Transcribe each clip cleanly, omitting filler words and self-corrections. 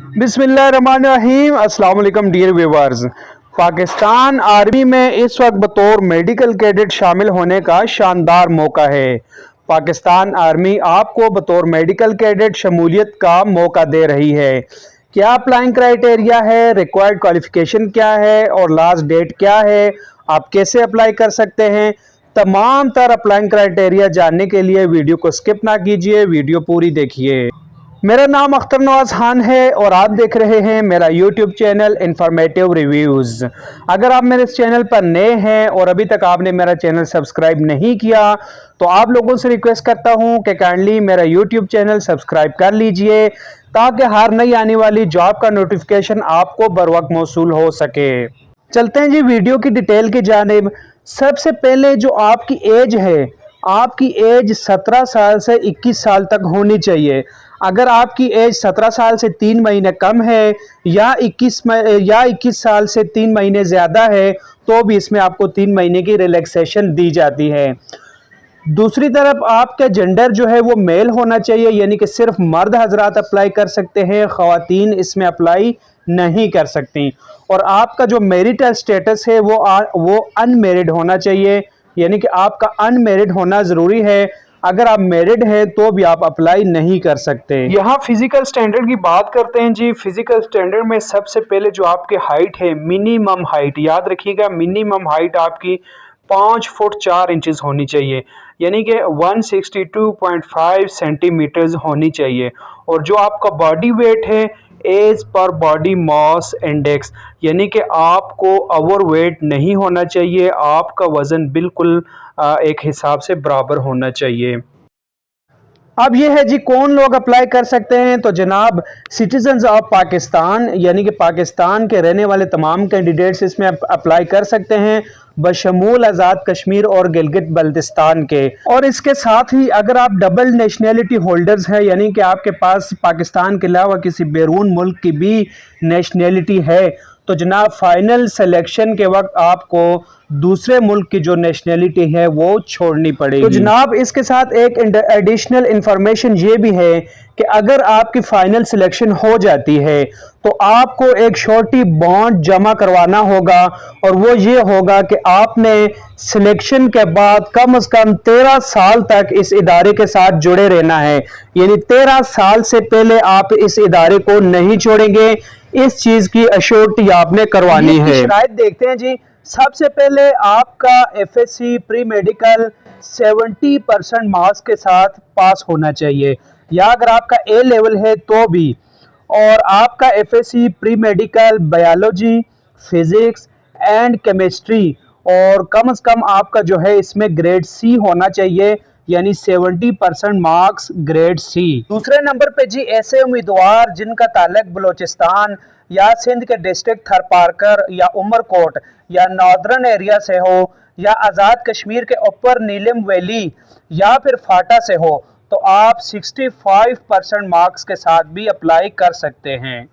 बिस्मिल्लाहिर्रहमानिर्रहीम। अस्सलाम वालेकुम डियर व्यूअर्स। पाकिस्तान आर्मी में इस वक्त बतौर मेडिकल कैडेट शामिल होने का शानदार मौका है। पाकिस्तान आर्मी आपको बतौर मेडिकल कैडेट शमूलियत का मौका दे रही है। क्या अप्लाइंग क्राइटेरिया है, रिक्वायर्ड क्वालिफिकेशन क्या है और लास्ट डेट क्या है, आप कैसे अप्लाई कर सकते हैं, तमाम तर अप्लाइंग क्राइटेरिया जानने के लिए वीडियो को स्किप ना कीजिए, वीडियो पूरी देखिए। मेरा नाम अख्तर नवाज खान है और आप देख रहे हैं मेरा यूट्यूब चैनल इंफॉर्मेटिव रिव्यूज़। अगर आप मेरे इस चैनल पर नए हैं और अभी तक आपने मेरा चैनल सब्सक्राइब नहीं किया तो आप लोगों से रिक्वेस्ट करता हूं कि काइंडली मेरा यूट्यूब चैनल सब्सक्राइब कर लीजिए ताकि हर नई आने वाली जॉब का नोटिफिकेशन आपको बर वक्त मौसूल हो सके। चलते हैं जी वीडियो की डिटेल की जानिब। सबसे पहले जो आपकी एज है, आपकी एज 17 साल से 21 साल तक होनी चाहिए। अगर आपकी एज 17 साल से 3 महीने कम है या 21 साल से 3 महीने ज़्यादा है तो भी इसमें आपको 3 महीने की रिलैक्सेशन दी जाती है। दूसरी तरफ आपका जेंडर जो है वो मेल होना चाहिए, यानी कि सिर्फ मर्द हजरात अप्लाई कर सकते हैं, ख़वातीन इसमें अप्लाई नहीं कर सकती। और आपका जो मैरिटल स्टेटस है वो अनमेरिड होना चाहिए, यानी कि आपका अनमेरिड होना ज़रूरी है। अगर आप मैरिड हैं तो भी आप अप्लाई नहीं कर सकते। यहाँ फिजिकल स्टैंडर्ड की बात करते हैं जी। फिजिकल स्टैंडर्ड में सबसे पहले जो आपकी हाइट है, मिनिमम हाइट याद रखिएगा, मिनिमम हाइट आपकी 5 फुट 4 इंचेस होनी चाहिए, यानी कि 162.5 सेंटीमीटर्स होनी चाहिए। और जो आपका बॉडी वेट है as per body mass index, यानी कि आपको ओवरवेट नहीं होना चाहिए, आपका वज़न बिल्कुल एक हिसाब से बराबर होना चाहिए। अब ये है जी कौन लोग अप्लाई कर सकते हैं। तो जनाब सिटीजन्स ऑफ पाकिस्तान, यानी कि पाकिस्तान के रहने वाले तमाम कैंडिडेट्स इसमें अप्लाई कर सकते हैं बशमूल आज़ाद कश्मीर और गिलगित बल्तिस्तान के। और इसके साथ ही अगर आप डबल नेशनैलिटी होल्डर्स हैं, यानी कि आपके पास पाकिस्तान के अलावा किसी बैरून मुल्क की भी नेशनैलिटी है, तो जनाब फाइनल सिलेक्शन के वक्त आपको दूसरे मुल्क की जो नेशनैलिटी है वो छोड़नी पड़ेगी। तो जनाब इसके साथ एक एडिशनल इंफॉर्मेशन ये भी है कि अगर आपकी फाइनल सिलेक्शन हो जाती है तो आपको एक शॉर्टी बॉन्ड जमा करवाना होगा, और वो ये होगा कि आपने सिलेक्शन के बाद कम से कम 13 साल तक इस इदारे के साथ जुड़े रहना है, यानी 13 साल से पहले आप इस इदारे को नहीं छोड़ेंगे। इस चीज की अश्योरिटी आपने करवानी है। शराइत देखते हैं जी। सबसे पहले आपका एफएससी प्री मेडिकल 70% मार्क्स के साथ पास होना चाहिए, या अगर आपका ए लेवल है तो भी। और आपका FSc pre medical biology, physics and chemistry, और कम से कम आपका जो है इसमें ग्रेड सी होना चाहिए, यानी 70% मार्क्स ग्रेड सी। दूसरे नंबर पे जी ऐसे उम्मीदवार जिनका ताल्लुक बलोचिस्तान या सिंध के डिस्ट्रिक्ट थरपारकर या उमरकोट या नॉर्दर्न एरिया से हो, या आज़ाद कश्मीर के ऊपर नीलम वैली या फिर फाटा से हो, तो आप 65% मार्क्स के साथ भी अप्लाई कर सकते हैं।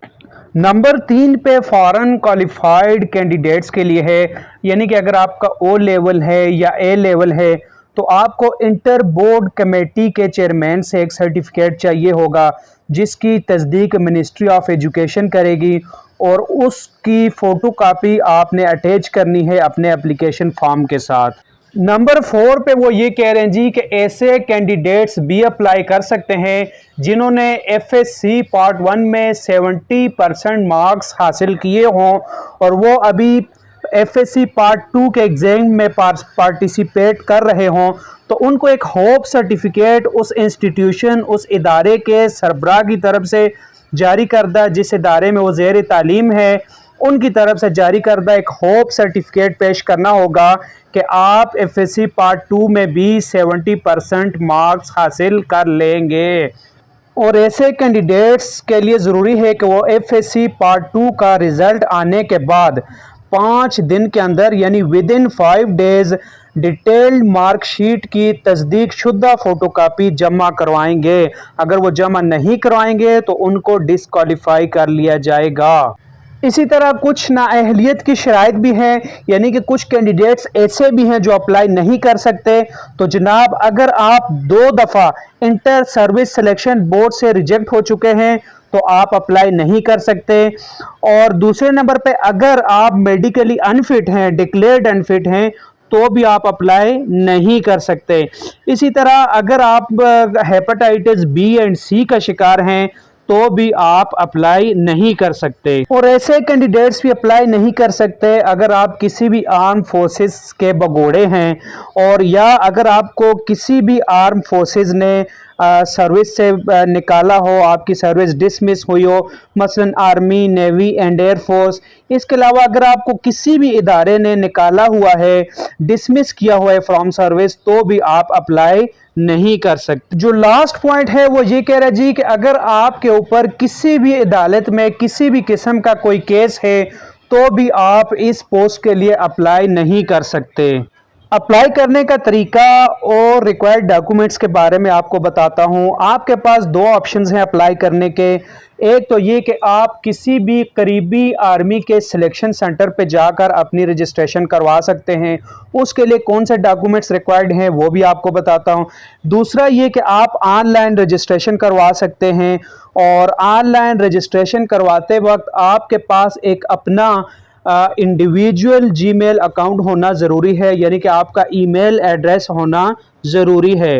नंबर 3 पे फॉरेन क्वालिफाइड कैंडिडेट्स के लिए है, यानी कि अगर आपका ओ लेवल है या ए लेवल है तो आपको इंटर बोर्ड कमेटी के चेयरमैन से एक सर्टिफिकेट चाहिए होगा जिसकी तस्दीक मिनिस्ट्री ऑफ एजुकेशन करेगी, और उसकी फ़ोटोकॉपी आपने अटैच करनी है अपने एप्लीकेशन फॉर्म के साथ। नंबर 4 पे वो ये कह रहे हैं जी कि ऐसे कैंडिडेट्स भी अप्लाई कर सकते हैं जिन्होंने एफएससी पार्ट 1 में 70% मार्क्स हासिल किए हों और वो अभी एफएससी पार्ट 2 के एग्ज़ाम में पार्टिसिपेट कर रहे हों, तो उनको एक होप सर्टिफिकेट उस इंस्टीट्यूशन, उस इदारे के सरबराह की तरफ से जारी करदा, जिस इदारे में वो ज़ेर तालीम है उनकी तरफ से जारी करदा एक होप सर्टिफिकेट पेश करना होगा कि आप एफएससी पार्ट 2 में भी 70% मार्क्स हासिल कर लेंगे। और ऐसे कैंडिडेट्स के लिए ज़रूरी है कि वो एफएससी पार्ट 2 का रिज़ल्ट आने के बाद 5 दिन के अंदर, यानी with in 5 days detailed marksheet की तस्दीक शुदा फ़ोटोकॉपी जमा करवाएंगे। अगर वो जमा नहीं करवाएंगे तो उनको डिस्क्वालीफाई कर लिया जाएगा। इसी तरह कुछ नाअहलियत की शराइत भी हैं, यानी कि कुछ कैंडिडेट्स ऐसे भी हैं जो अप्लाई नहीं कर सकते। तो जनाब अगर आप 2 दफ़ा इंटर सर्विस सिलेक्शन बोर्ड से रिजेक्ट हो चुके हैं तो आप अप्लाई नहीं कर सकते। और दूसरे नंबर पे अगर आप मेडिकली अनफिट हैं, डिक्लेयर्ड अनफिट हैं, तो भी आप अप्लाई नहीं कर सकते। इसी तरह अगर आप हेपेटाइटिस बी एंड सी का शिकार हैं तो भी आप अप्लाई नहीं कर सकते। और ऐसे कैंडिडेट्स भी अप्लाई नहीं कर सकते अगर आप किसी भी आर्म फोर्सेस के भगोड़े हैं, और या अगर आपको किसी भी आर्म फोर्सेस ने सर्विस से निकाला हो, आपकी सर्विस डिसमिस हुई हो, मसलन आर्मी, नेवी एंड एयरफोर्स। इसके अलावा अगर आपको किसी भी इदारे ने निकाला हुआ है, डिसमिस किया हुआ है फ्रॉम सर्विस, तो भी आप अप्लाई नहीं कर सकते। जो लास्ट पॉइंट है वो ये कह रहा जी कि अगर आपके ऊपर किसी भी अदालत में किसी भी किस्म का कोई केस है तो भी आप इस पोस्ट के लिए अप्लाई नहीं कर सकते। अप्लाई करने का तरीका और रिक्वायर्ड डॉक्यूमेंट्स के बारे में आपको बताता हूं। आपके पास दो ऑप्शंस हैं अप्लाई करने के। एक तो ये कि आप किसी भी करीबी आर्मी के सिलेक्शन सेंटर पे जाकर अपनी रजिस्ट्रेशन करवा सकते हैं। उसके लिए कौन से डॉक्यूमेंट्स रिक्वायर्ड हैं वो भी आपको बताता हूं। दूसरा ये कि आप ऑनलाइन रजिस्ट्रेशन करवा सकते हैं, और ऑनलाइन रजिस्ट्रेशन करवाते वक्त आपके पास एक अपना इंडिविजुअल जीमेल अकाउंट होना ज़रूरी है, यानी कि आपका ईमेल एड्रेस होना ज़रूरी है।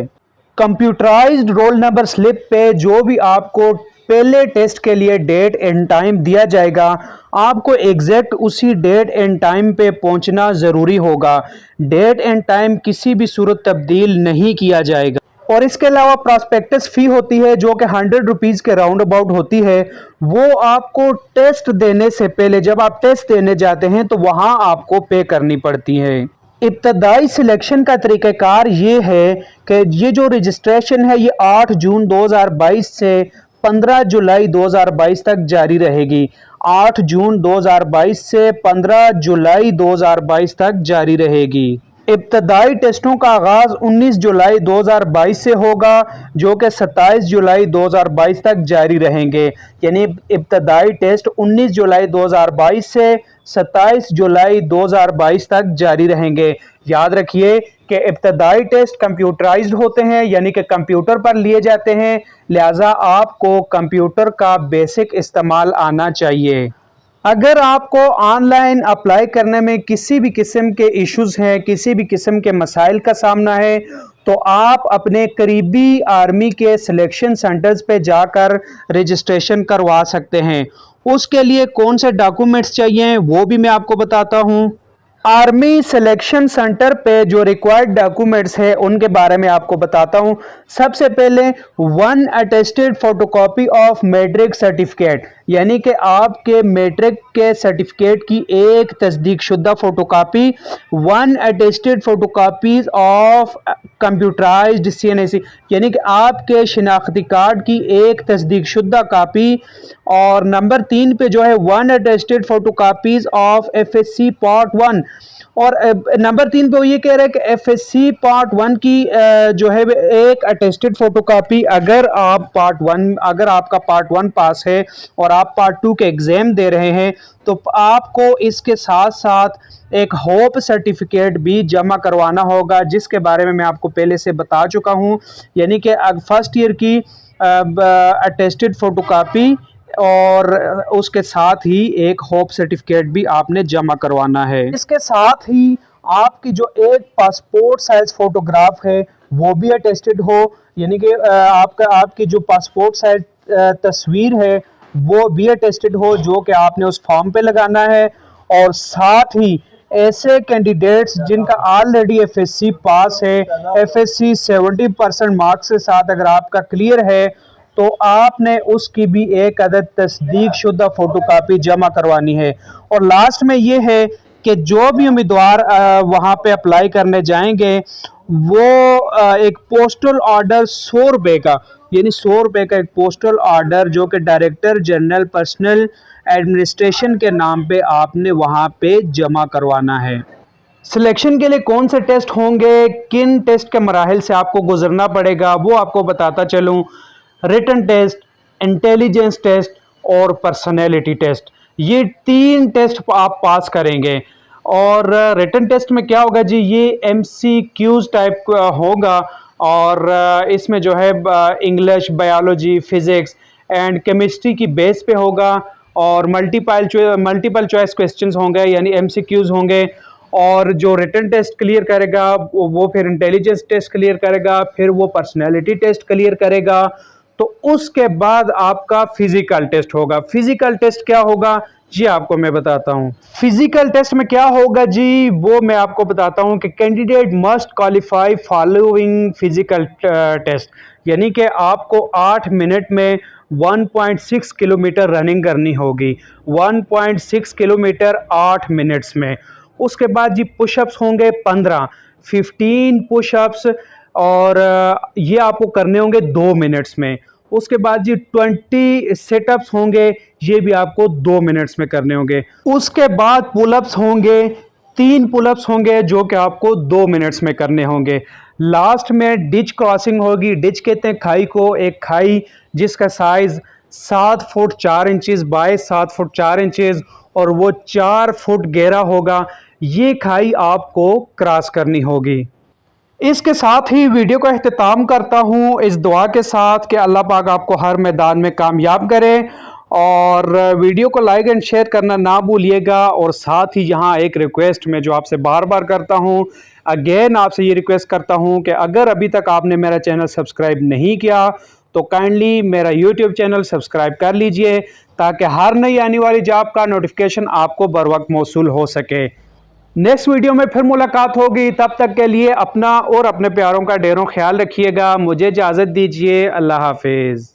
कंप्यूटराइज्ड रोल नंबर स्लिप पे जो भी आपको पहले टेस्ट के लिए डेट एंड टाइम दिया जाएगा, आपको एग्जैक्ट उसी डेट एंड टाइम पे पहुंचना ज़रूरी होगा। डेट एंड टाइम किसी भी सूरत तब्दील नहीं किया जाएगा। और इसके अलावा प्रॉस्पेक्टस फ़ी होती है जो कि 100 रुपीज़ के राउंड अबाउट होती है। वो आपको टेस्ट देने से पहले, जब आप टेस्ट देने जाते हैं तो वहाँ आपको पे करनी पड़ती है। इब्तदाई सिलेक्शन का तरीक़ाकार ये है कि ये जो रजिस्ट्रेशन है ये 8 जून 2022 से 15 जुलाई 2022 तक जारी रहेगी। 8 जून 2022 से 15 जुलाई 2022 तक जारी रहेगी। इब्तदाई टेस्टों का आगाज़ 19 जुलाई 2022 से होगा, जो कि 27 जुलाई 2022 तक जारी रहेंगे। यानी इब्तदाई टेस्ट 19 जुलाई 2022 से 27 जुलाई 2022 तक जारी रहेंगे। याद रखिए कि इब्तदाई टेस्ट कंप्यूटराइज्ड होते हैं, यानी कि कंप्यूटर पर लिए जाते हैं, लिहाजा आपको कंप्यूटर का बेसिक इस्तेमाल आना चाहिए। अगर आपको ऑनलाइन अप्लाई करने में किसी भी किस्म के इश्यूज़ हैं, किसी भी किस्म के मसाइल का सामना है, तो आप अपने करीबी आर्मी के सिलेक्शन सेंटर्स पे जाकर रजिस्ट्रेशन करवा सकते हैं। उसके लिए कौन से डॉक्यूमेंट्स चाहिए वो भी मैं आपको बताता हूँ। आर्मी सिलेक्शन सेंटर पे जो रिक्वायर्ड डॉक्यूमेंट्स है उनके बारे में आपको बताता हूँ। सबसे पहले 1 attested photocopy of matric certificate, यानी कि आपके मैट्रिक के सर्टिफिकेट की एक तस्दीक शुदा photocopy. 1 attested photocopies of computerised CNAC, यानी कि आपके शिनाख्ती कार्ड की एक तस्दीक शुदा कापी। और नंबर 3 पे जो है 1 attested photocopies of FSC part 1। और नंबर 3 पे वो ये कह रहा है कि FSC पार्ट 1 की जो है एक अटेस्टेड फोटोकॉपी, अगर आपका पार्ट 1 पास है और आप पार्ट 2 के एग्ज़ाम दे रहे हैं तो आपको इसके साथ साथ एक होप सर्टिफिकेट भी जमा करवाना होगा, जिसके बारे में मैं आपको पहले से बता चुका हूँ। यानी कि फर्स्ट ईयर की अटेस्टेड फोटोकॉपी और उसके साथ ही एक होप सर्टिफिकेट भी आपने जमा करवाना है। इसके साथ ही आपकी जो एक पासपोर्ट साइज फोटोग्राफ है वो भी अटेस्टेड हो, यानी कि आपकी जो पासपोर्ट साइज तस्वीर है वो भी अटेस्टेड हो, जो कि आपने उस फॉर्म पे लगाना है। और साथ ही ऐसे कैंडिडेट्स जिनका ऑलरेडी FSC पास है, FSC 70% मार्क्स के साथ अगर आपका क्लियर है, तो आपने उसकी भी एक अदद तस्दीक शुदा फोटोकॉपी जमा करवानी है। और लास्ट में ये है कि जो भी उम्मीदवार वहाँ पे अप्लाई करने जाएंगे वो एक पोस्टल ऑर्डर 100 रुपये का, यानी 100 रुपये का एक पोस्टल ऑर्डर जो कि डायरेक्टर जनरल पर्सनल एडमिनिस्ट्रेशन के नाम पे आपने वहाँ पे जमा करवाना है। सिलेक्शन के लिए कौन से टेस्ट होंगे, किन टेस्ट के मराहिल से आपको गुजरना पड़ेगा, वो आपको बताता चलूँ। रिटन टेस्ट, इंटेलिजेंस टेस्ट और पर्सनैलिटी टेस्ट, ये 3 टेस्ट आप पास करेंगे। और रिटन टेस्ट में क्या होगा जी, ये MCQs टाइप होगा, और इसमें जो है English, biology, physics and chemistry की बेस पे होगा और मल्टीपल चॉइस क्वेश्चंस होंगे यानी एमसीक्यूज होंगे। और जो रिटन टेस्ट क्लियर करेगा वो फिर इंटेलिजेंस टेस्ट क्लियर करेगा, फिर वो पर्सनैलिटी टेस्ट क्लियर करेगा। तो उसके बाद आपका फिजिकल टेस्ट होगा। फिजिकल टेस्ट क्या होगा जी आपको मैं बताता हूं। फिजिकल टेस्ट में क्या होगा जी वो मैं आपको बताता हूं कि candidate must qualify following physical test, यानी कि आपको 8 मिनट में 1.6 किलोमीटर रनिंग करनी होगी। 1.6 किलोमीटर 8 मिनट्स में। उसके बाद जी पुशअप्स होंगे 15 पुशअप्स और ये आपको करने होंगे 2 मिनट्स में। उसके बाद जी 20 सेटअप्स होंगे, ये भी आपको 2 मिनट्स में करने होंगे। उसके बाद पुलअप्स होंगे, 3 पुलअप्स होंगे जो कि आपको 2 मिनट्स में करने होंगे। लास्ट में डिच क्रॉसिंग होगी। डिच कहते हैं खाई को, एक खाई जिसका size 7 foot 4 inches bye 7 foot 4 inches और वो 4 फुट गहरा होगा। ये खाई आपको क्रॉस करनी होगी। इसके साथ ही वीडियो का इख्तिताम करता हूँ इस दुआ के साथ कि अल्लाह पाक आपको हर मैदान में कामयाब करे। और वीडियो को लाइक एंड शेयर करना ना भूलिएगा। और साथ ही यहाँ एक रिक्वेस्ट मैं जो आपसे बार बार करता हूँ, अगेन आपसे ये रिक्वेस्ट करता हूँ कि अगर अभी तक आपने मेरा चैनल सब्सक्राइब नहीं किया तो काइंडली मेरा यूट्यूब चैनल सब्सक्राइब कर लीजिए ताकि हर नई आने वाली जॉब का नोटिफिकेशन आपको बर वक्त मौसूल हो सके। नेक्स्ट वीडियो में फिर मुलाकात होगी, तब तक के लिए अपना और अपने प्यारों का ढेरों ख्याल रखिएगा। मुझे इजाज़त दीजिए। अल्लाह हाफिज़।